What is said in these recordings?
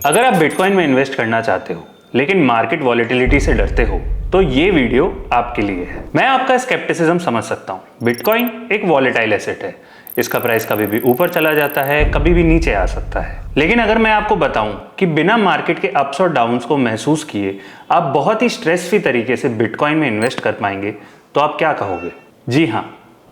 अगर आप बिटकॉइन में इन्वेस्ट करना चाहते हो लेकिन मार्केट वॉलेटिलिटी से डरते हो तो ये वीडियो आपके लिए है। मैं आपका स्केप्टिसिज्म समझ सकता हूँ। बिटकॉइन एक वॉलेटाइल एसेट है। इसका प्राइस कभी भी ऊपर चला जाता है, कभी भी नीचे आ सकता है। लेकिन अगर मैं आपको बताऊं कि बिना मार्केट के अप्स और डाउन्स को महसूस किए आप बहुत ही स्ट्रेस फ्री तरीके से बिटकॉइन में इन्वेस्ट कर पाएंगे, तो आप क्या कहोगे? जी हाँ,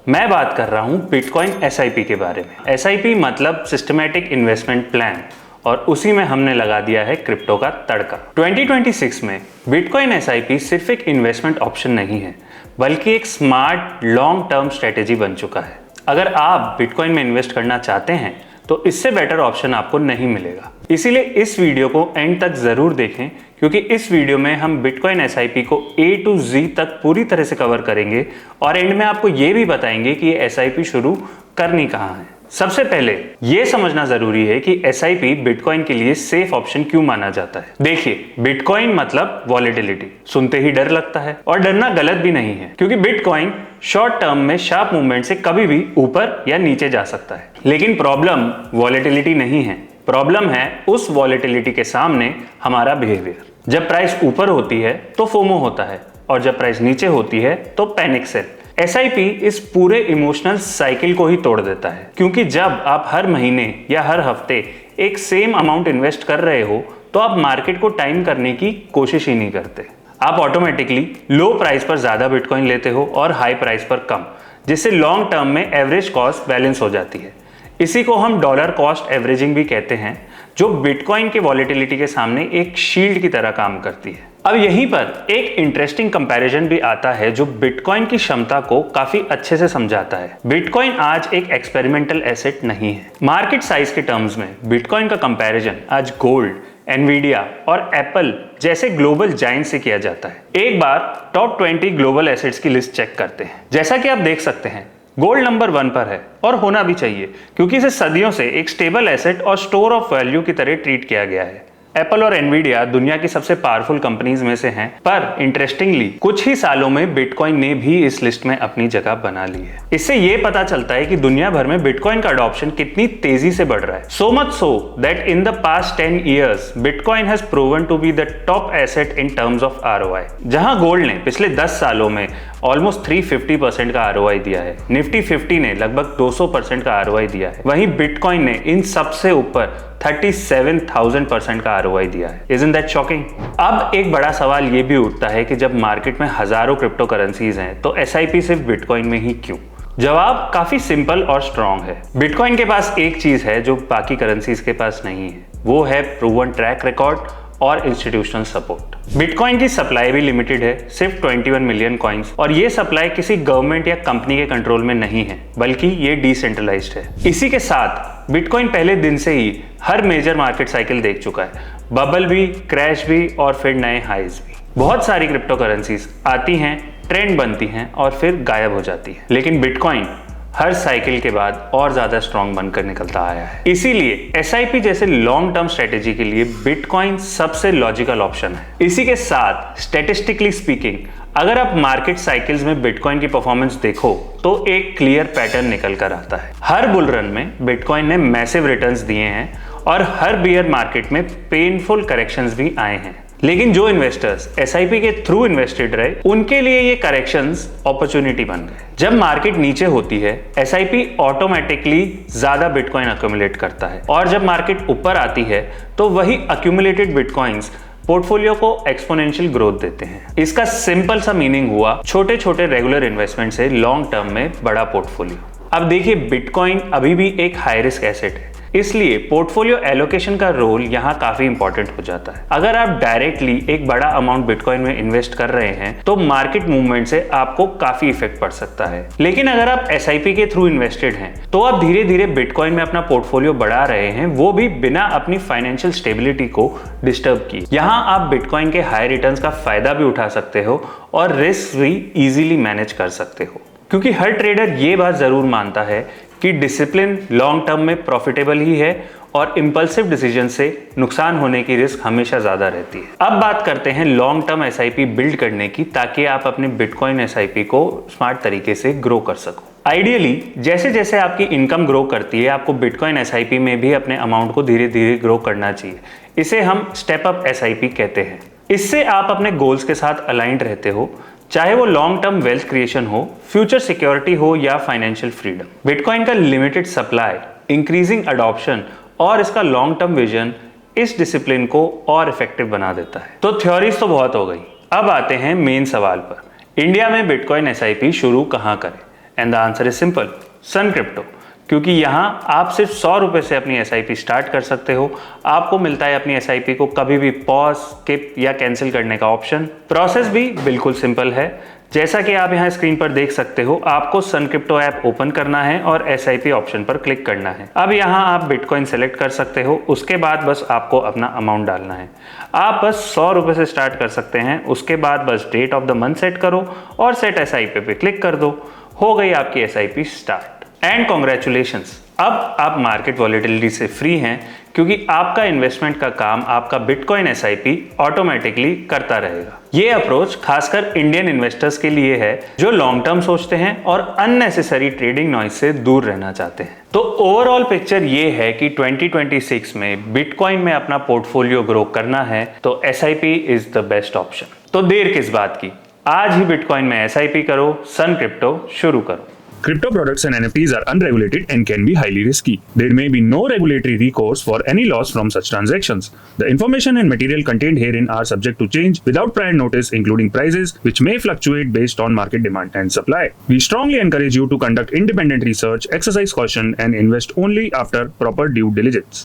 मैं बात कर रहा हूं बिटकॉइन SIP के बारे में। SIP मतलब सिस्टमैटिक इन्वेस्टमेंट प्लान, और उसी में हमने लगा दिया है क्रिप्टो का तड़का। 2026 में बिटकॉइन SIP सिर्फ एक इन्वेस्टमेंट ऑप्शन नहीं है, बल्कि एक स्मार्ट लॉन्ग टर्म स्ट्रेटेजी बन चुका है। अगर आप बिटकॉइन में इन्वेस्ट करना चाहते हैं तो इससे बेटर ऑप्शन आपको नहीं मिलेगा। इसीलिए इस वीडियो को एंड तक जरूर देखें, क्योंकि इस वीडियो में हम बिटकॉइन SIP को A to Z तक पूरी तरह से कवर करेंगे और एंड में आपको ये भी बताएंगे कि ये SIP शुरू करनी कहाँ है। सबसे पहले यह समझना जरूरी है कि SIP बिटकॉइन के लिए सेफ ऑप्शन क्यों माना जाता है। देखिए, बिटकॉइन मतलब वॉलेटिलिटी, सुनते ही डर लगता है और डरना गलत भी नहीं है, क्योंकि बिटकॉइन शॉर्ट टर्म में शार्प मूवमेंट से कभी भी ऊपर या नीचे जा सकता है। लेकिन प्रॉब्लम वॉलेटिलिटी नहीं है, प्रॉब्लम है उस वॉलेटिलिटी के सामने हमारा बिहेवियर। जब प्राइस ऊपर होती है तो फोमो होता है, और जब प्राइस नीचे होती है तो पैनिक सेल। SIP इस पूरे इमोशनल साइकिल को ही तोड़ देता है, क्योंकि जब आप हर महीने या हर हफ्ते एक सेम अमाउंट इन्वेस्ट कर रहे हो तो आप मार्केट को टाइम करने की कोशिश ही नहीं करते। आप ऑटोमेटिकली लो प्राइस पर ज्यादा बिटकॉइन लेते हो और हाई प्राइस पर कम, जिससे लॉन्ग टर्म में एवरेज कॉस्ट बैलेंस हो जाती है। इसी को हम डॉलर कॉस्ट एवरेजिंग भी कहते हैं, जो बिटकॉइन के वॉलेटिलिटी के सामने एक शील्ड की तरह काम करती है। अब यहीं पर एक इंटरेस्टिंग कंपैरिजन भी आता है जो बिटकॉइन की क्षमता को काफी अच्छे से समझाता है। बिटकॉइन आज एक एक्सपेरिमेंटल एसेट नहीं है। मार्केट साइज के टर्म्स में बिटकॉइन का कंपैरिजन आज गोल्ड, एनवीडिया और एप्पल जैसे ग्लोबल जायंट से किया जाता है। एक बार टॉप 20 ग्लोबल एसेट्स की लिस्ट चेक करते हैं। जैसा कि आप देख सकते हैं, गोल्ड नंबर 1 पर है, और होना भी चाहिए, क्योंकि इसे सदियों से एक स्टेबल एसेट और स्टोर ऑफ वैल्यू की तरह ट्रीट किया गया है। एप्पल और एनवीडिया दुनिया की सबसे पावरफुल कंपनीज में से हैं, पर इंटरेस्टिंगली कुछ ही सालों में बिटकॉइन ने भी इस लिस्ट में अपनी जगह बना ली है। इससे ये पता चलता है कि दुनिया भर में बिटकॉइन का अडॉप्शन कितनी तेजी से बढ़ रहा है। So much so that in the past 10 years bitcoin has proven to be the top asset in terms of ROI। जहां गोल्ड ने पिछले 10 सालों में ऑलमोस्ट 350% का ROI दिया है, निफ्टी 50 ने लगभग 200% का ROI दिया है, वहीं बिटकॉइन ने इन सबसे ऊपर 37,000% का ROI दिया है। Isn't that shocking? अब एक बड़ा सवाल ये भी उठता है कि जब मार्केट में हजारों क्रिप्टो करेंसीज हैं तो SIP सिर्फ बिटकॉइन में ही क्यों? जवाब काफी सिंपल और स्ट्रॉन्ग है। बिटकॉइन के पास एक चीज है जो बाकी करेंसीज के पास नहीं है, वो है प्रूवन ट्रैक रिकॉर्ड और इंस्टीट्यूशनल सपोर्ट। बिटकॉइन की सप्लाई भी लिमिटेड है, सिर्फ 21 मिलियन कॉइन्स, और ये सप्लाई किसी गवर्नमेंट या कंपनी के कंट्रोल में नहीं है, बल्कि ये डिसेंट्रलाइज्ड है। इसी के साथ बिटकॉइन पहले दिन से ही हर मेजर मार्केट साइकिल देख चुका है, बबल भी, क्रैश भी और फिर नए हाइज भी। बहुत सारी क्रिप्टो करेंसीज आती हैं, ट्रेंड बनती हैं और फिर गायब हो जाती है, लेकिन बिटकॉइन हर साइकिल के बाद और ज्यादा स्ट्रॉन्ग बनकर निकलता आया है। इसीलिए SIP जैसे लॉन्ग टर्म स्ट्रेटेजी के लिए बिटकॉइन सबसे लॉजिकल ऑप्शन है। इसी के साथ स्टैटिस्टिकली स्पीकिंग, अगर आप मार्केट साइकिल्स में बिटकॉइन की परफॉर्मेंस देखो तो एक क्लियर पैटर्न निकल कर आता है। हर बुल रन में बिटकॉइन ने मैसिव रिटर्न्स दिए हैं और हर बियर मार्केट में पेनफुल करेक्शंस भी आए हैं। लेकिन जो इन्वेस्टर्स SIP के थ्रू इन्वेस्टेड रहे, उनके लिए ये करेक्शंस अपॉर्चुनिटी बन गए। जब मार्केट नीचे होती है SIP ऑटोमेटिकली ज्यादा बिटकॉइन अक्यूमुलेट करता है, और जब मार्केट ऊपर आती है तो वही अक्यूमुलेटेड बिटकॉइंस पोर्टफोलियो को एक्सपोनेंशियल ग्रोथ देते हैं। इसका सिंपल सा मीनिंग हुआ छोटे छोटे रेगुलर इन्वेस्टमेंट से लॉन्ग टर्म में बड़ा पोर्टफोलियो। अब देखिए, बिटकॉइन अभी भी एक हाई रिस्क एसेट है, इसलिए पोर्टफोलियो एलोकेशन का रोल यहाँ काफी इंपॉर्टेंट हो जाता है। अगर आप डायरेक्टली एक बड़ा अमाउंट बिटकॉइन में इन्वेस्ट कर रहे हैं तो मार्केट मूवमेंट से आपको काफी इफेक्ट पड़ सकता है। लेकिन अगर आप SIP के थ्रू इन्वेस्टेड हैं तो आप धीरे धीरे बिटकॉइन में अपना पोर्टफोलियो बढ़ा रहे हैं, वो भी बिना अपनी फाइनेंशियल स्टेबिलिटी को डिस्टर्ब किए। यहाँ आप बिटकॉइन के हाई रिटर्न्स का फायदा भी उठा सकते हो और रिस्क भी इजीली मैनेज कर सकते हो, क्योंकि हर ट्रेडर ये बात जरूर मानता है कि डिसिप्लिन लॉन्ग टर्म में प्रॉफिटेबल ही है और इंपल्सिव डिसीजन से नुकसान होने की रिस्क हमेशा ज्यादा रहती है। अब बात करते हैं लॉन्ग टर्म SIP बिल्ड करने की, ताकि आप अपने बिटकॉइन SIP को स्मार्ट तरीके से ग्रो कर सको। आइडियली जैसे जैसे आपकी इनकम ग्रो करती है, आपको बिटकॉइन SIP में भी अपने अमाउंट को धीरे धीरे ग्रो करना चाहिए। इसे हम स्टेप अप SIP कहते हैं। इससे आप अपने गोल्स के साथ अलाइंड रहते हो, चाहे वो लॉन्ग टर्म वेल्थ क्रिएशन हो, फ्यूचर सिक्योरिटी हो या फाइनेंशियल फ्रीडम। बिटकॉइन का लिमिटेड सप्लाई, इंक्रीजिंग अडॉप्शन और इसका लॉन्ग टर्म विजन इस डिसिप्लिन को और इफेक्टिव बना देता है। तो थ्योरीज तो बहुत हो गई, अब आते हैं मेन सवाल पर। इंडिया में बिटकॉइन SIP शुरू कहाँ करें? And the answer is simple, Sun Crypto. क्योंकि यहाँ आप सिर्फ 100 रुपए से अपनी SIP स्टार्ट कर सकते हो। आपको मिलता है अपनी SIP को कभी भी पॉज, स्किप या कैंसिल करने का ऑप्शन। प्रोसेस भी बिल्कुल सिंपल है, जैसा कि आप यहाँ स्क्रीन पर देख सकते हो। आपको सन क्रिप्टो ऐप ओपन करना है और SIP ऑप्शन पर क्लिक करना है। अब यहाँ आप बिटकॉइन सेलेक्ट कर सकते हो, उसके बाद बस आपको अपना अमाउंट डालना है। आप बस 100 रुपए से स्टार्ट कर सकते हैं, उसके बाद बस date of the month set करो और सेट SIP पे क्लिक कर दो। हो गई आपकी SIP स्टार्ट। एंड कॉन्ग्रेचुलेशंस, अब आप मार्केट वॉलेटिलिटी से फ्री हैं, क्योंकि आपका इन्वेस्टमेंट का काम आपका बिटकॉइन SIP ऑटोमेटिकली करता रहेगा। ये अप्रोच खासकर इंडियन इन्वेस्टर्स के लिए है जो लॉन्ग टर्म सोचते हैं और अननेसेसरी ट्रेडिंग नॉइज से दूर रहना चाहते हैं। तो ओवरऑल पिक्चर ये है कि 2026 में बिटकॉइन में अपना पोर्टफोलियो ग्रो करना है तो SIP is the best option. तो देर किस बात की, आज ही बिटकॉइन में SIP करो, सन क्रिप्टो शुरू करो। Crypto products and NFTs are unregulated and can be highly risky. There may be no regulatory recourse for any loss from such transactions. The information and material contained herein are subject to change without prior notice, including prices, which may fluctuate based on market demand and supply. We strongly encourage you to conduct independent research, exercise caution, and invest only after proper due diligence.